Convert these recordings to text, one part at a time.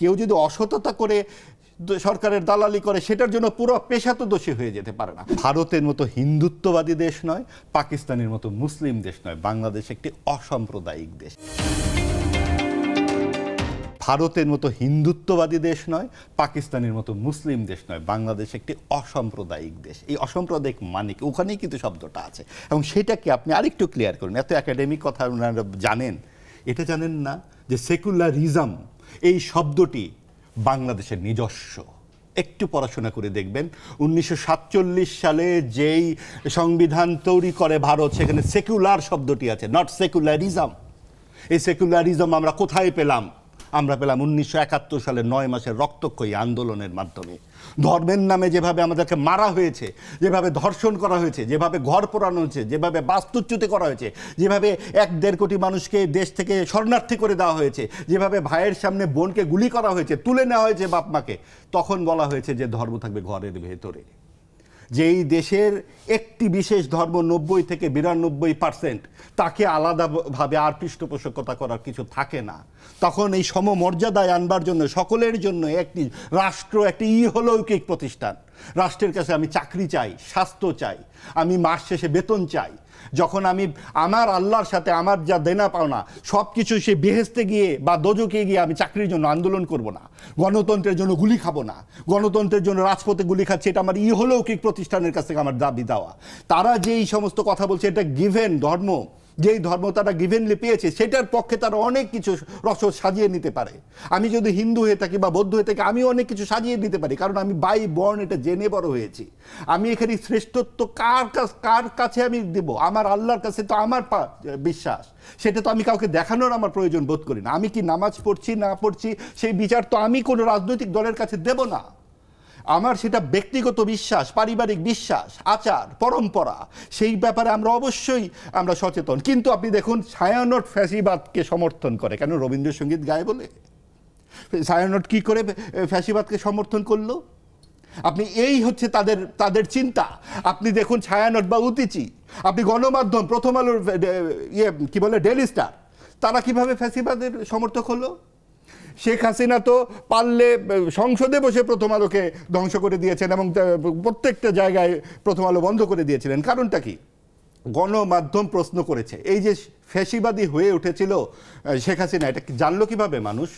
কেউ যদি অসততা করে সরকারের দালালি করে সেটার জন্য পুরো পেশা তো দোষী হয়ে যেতে পারে না। ভারতের মতো হিন্দুত্ববাদী দেশ নয়, পাকিস্তানের মতো মুসলিম দেশ নয়, বাংলাদেশ একটি অসাম্প্রদায়িক দেশ। ভারতের মতো হিন্দুত্ববাদী দেশ নয়, পাকিস্তানের মতো মুসলিম দেশ নয়, বাংলাদেশ একটি অসাম্প্রদায়িক দেশ। এই অসাম্প্রদায়িক মানে কি, ওখানেই কিন্তু শব্দটা আছে, এবং সেটাকে আপনি আরেকটু ক্লিয়ার করুন। এত একাডেমিক কথা ওনারা জানেন, এটা জানেন না যে সেকুলারিজম এই শব্দটি বাংলাদেশের নিজস্ব। একটু পড়াশোনা করে দেখবেন 1947 সালে যেই সংবিধান তৈরি করে ভারত, সেখানে সেকুলার শব্দটি আছে, নট সেকুলারিজম। এই সেকুলারিজম আমরা কোথায় পেলাম? আমরা পেলাম 1971 সালের 9 মাসের রক্তক্ষয়ী আন্দোলনের মাধ্যমে। ধর্মের নামে যেভাবে আমাদেরকে মারা হয়েছে, যেভাবে ধর্ষণ করা হয়েছে, যেভাবে ঘর পোড়ানো হয়েছে, যেভাবে বাস্তুচ্যুতি করা হয়েছে, যেভাবে 1-1.5 কোটি মানুষকে দেশ থেকে শরণার্থী করে দেওয়া হয়েছে, যেভাবে ভাইয়ের সামনে বোনকে গুলি করা হয়েছে, তুলে নেওয়া হয়েছে বাপ মাকে, তখন বলা হয়েছে যে ধর্ম থাকবে ঘরের ভেতরে। যেই দেশের একটি বিশেষ ধর্ম 90 থেকে 92%, তাকে আলাদাভাবে আর পৃষ্ঠপোষকতা করার কিছু থাকে না। তখন এই সমমর্যাদায় আনবার জন্য সকলের জন্য একটি রাষ্ট্র, একটি ইহলৌকিক প্রতিষ্ঠান। রাষ্ট্রের কাছে আমি চাকরি চাই, স্বাস্থ্য চাই, আমি মাস শেষে বেতন চাই। যখন আমি আমার আল্লাহর সাথে আমার যা দেনা পাওনা সব কিছু সে বেহেস্তে গিয়ে বা দোজকে গিয়ে আমি চাকরির জন্য আন্দোলন করব না, গণতন্ত্রের জন্য গুলি খাবো না, গণতন্ত্রের জন্য রাজপথে গুলি খাচ্ছে, এটা আমার ইহলৌকিক প্রতিষ্ঠানের কাছ থেকে আমার দাবি দেওয়া। তারা যেই সমস্ত কথা বলছে, এটা গিভেন ধর্ম, যেই ধর্ম তারা গিভেনলি পেয়েছে, সেটার পক্ষে তারা অনেক কিছু রসদ সাজিয়ে নিতে পারে। আমি যদি হিন্দু হয়ে থাকি বা বৌদ্ধ হয়ে থাকি, আমিও অনেক কিছু সাজিয়ে নিতে পারি, কারণ আমি বাই বর্ন এটা জেনে বড় হয়েছি। আমি এখানে শ্রেষ্ঠত্ব কার কাছে আমি দেব? আমার আল্লাহর কাছে তো আমার বিশ্বাস, সেটা তো আমি কাউকে দেখানোর আমার প্রয়োজন বোধ করি না। আমি কি নামাজ পড়ছি না পড়ছি সেই বিচার তো আমি কোনো রাজনৈতিক দলের কাছে দেব না। আমার সেটা ব্যক্তিগত বিশ্বাস, পারিবারিক বিশ্বাস, আচার, পরম্পরা, সেই ব্যাপারে আমরা অবশ্যই আমরা সচেতন। কিন্তু আপনি দেখুন, ছায়ানট ফ্যাসিবাদকে সমর্থন করে কেন? রবীন্দ্রসঙ্গীত গায় বলে। ছায়ানট কি করে ফ্যাসিবাদকে সমর্থন করলো? আপনি এই হচ্ছে তাদের চিন্তা। আপনি দেখুন ছায়ানট বা উতিচি, আপনি গণমাধ্যম, প্রথম আলোর কি বলে ডেইলি স্টার, তারা কিভাবে ফ্যাসিবাদের সমর্থক হলো? শেখ হাসিনা তো পারলে সংসদে বসে প্রথম আলোকে ধ্বংস করে দিয়েছেন এবং প্রত্যেকটা জায়গায় প্রথম আলো বন্ধ করে দিয়েছিলেন। কারণটা কি? গণমাধ্যম প্রশ্ন করেছে। এই যে ফ্যাসিবাদী হয়ে উঠেছিল শেখ হাসিনা, এটা জানলো কিভাবে মানুষ?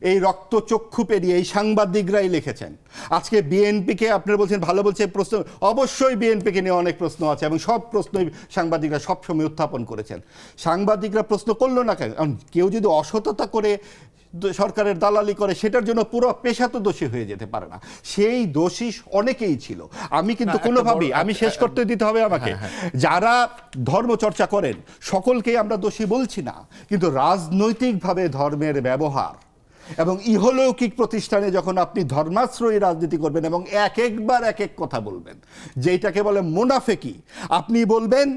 এই রক্তচক্ষু পেরিয়ে এই সাংবাদিকরাই লিখেছেন। আজকে বিএনপিকে আপনারা বলছেন ভালো বলছে, প্রশ্ন অবশ্যই বিএনপিকে নিয়ে অনেক প্রশ্ন আছে এবং সব প্রশ্নই সাংবাদিকরা সবসময় উত্থাপন করেছেন। সাংবাদিকরা প্রশ্ন করলো না কেন? কেউ যদি অসততা করে সরকারের দালালি করে সেটার জন্য পুরো পেশা তো দোষী হয়ে যেতে পারে না। সেই দোষী অনেকেই ছিল। আমি কিন্তু কোনোভাবেই, আমি শেষ করতে দিতে হবে আমাকে, যারা ধর্ম চর্চা করেন সকলকেই আমরা দোষী বলছি না, কিন্তু রাজনৈতিকভাবে ধর্মের ব্যবহার এবং ইহলৌকিক প্রতিষ্ঠানে যখন আপনি ধর্মাশ্রয়ী রাজনীতি করবেন এবং একবার এক কথা বলবেন, যেটাকে বলে মুনাফেকি, আপনি বলবেন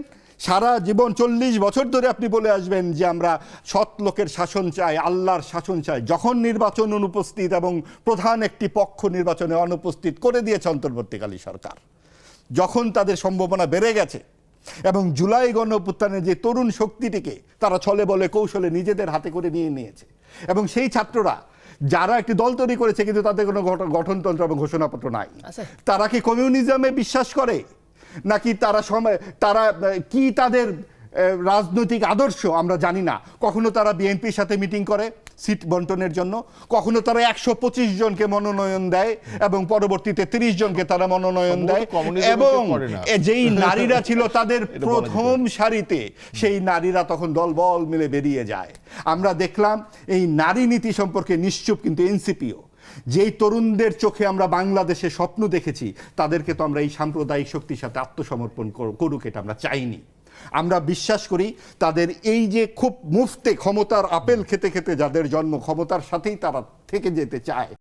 সারা জীবন 40 বছর ধরে আপনি বলে আসবেন যে আমরা সৎ লোকের শাসন চাই, আল্লাহর শাসন চাই। যখন নির্বাচন অনুপস্থিত এবং প্রধান একটি পক্ষ নির্বাচনে অনুপস্থিত করে দিয়েছে অন্তর্বর্তীকালীন সরকার, যখন তাদের সম্ভাবনা বেড়ে গেছে এবং জুলাই গণঅভ্যুত্থানের যে তরুণ শক্তিটিকে তারা ছলে বলে কৌশলে নিজেদের হাতে করে নিয়ে নিয়েছে, এবং সেই ছাত্ররা যারা একটি দল তৈরি করেছে কিন্তু তাদের কোনো গঠনতন্ত্র এবং ঘোষণাপত্র নাই, তারা কি কমিউনিজমে বিশ্বাস করে নাকি তারা কি তাদের রাজনৈতিক আদর্শ আমরা জানি না। কখনো তারা বিএনপির সাথে মিটিং করে সিট বন্টনের জন্য, কখনো তারা 125 জনকে মনোনয়ন দেয় এবং পরবর্তীতে 30 জনকে তারা মনোনয়ন দেয়, এবং যেই নারীরা ছিল তাদের প্রথম সারিতে সেই নারীরা তখন দলবল মিলে বেরিয়ে যায়। আমরা দেখলাম এই নারী নীতি সম্পর্কে নিশ্চুপ কিন্তু এনসিপিও। যেই তরুণদের চোখে আমরা বাংলাদেশে স্বপ্ন দেখেছি, তাদেরকে তো আমরা এই সাম্প্রদায়িক শক্তির সাথে আত্মসমর্পণ করুক এটা আমরা চাইনি। আমরা বিশ্বাস করি তাদের এই যে খুব মুফতে ক্ষমতার আপেল খেতে খেতে যাদের জন্ম, ক্ষমতার সাথেই তারা থেকে যেতে চায়।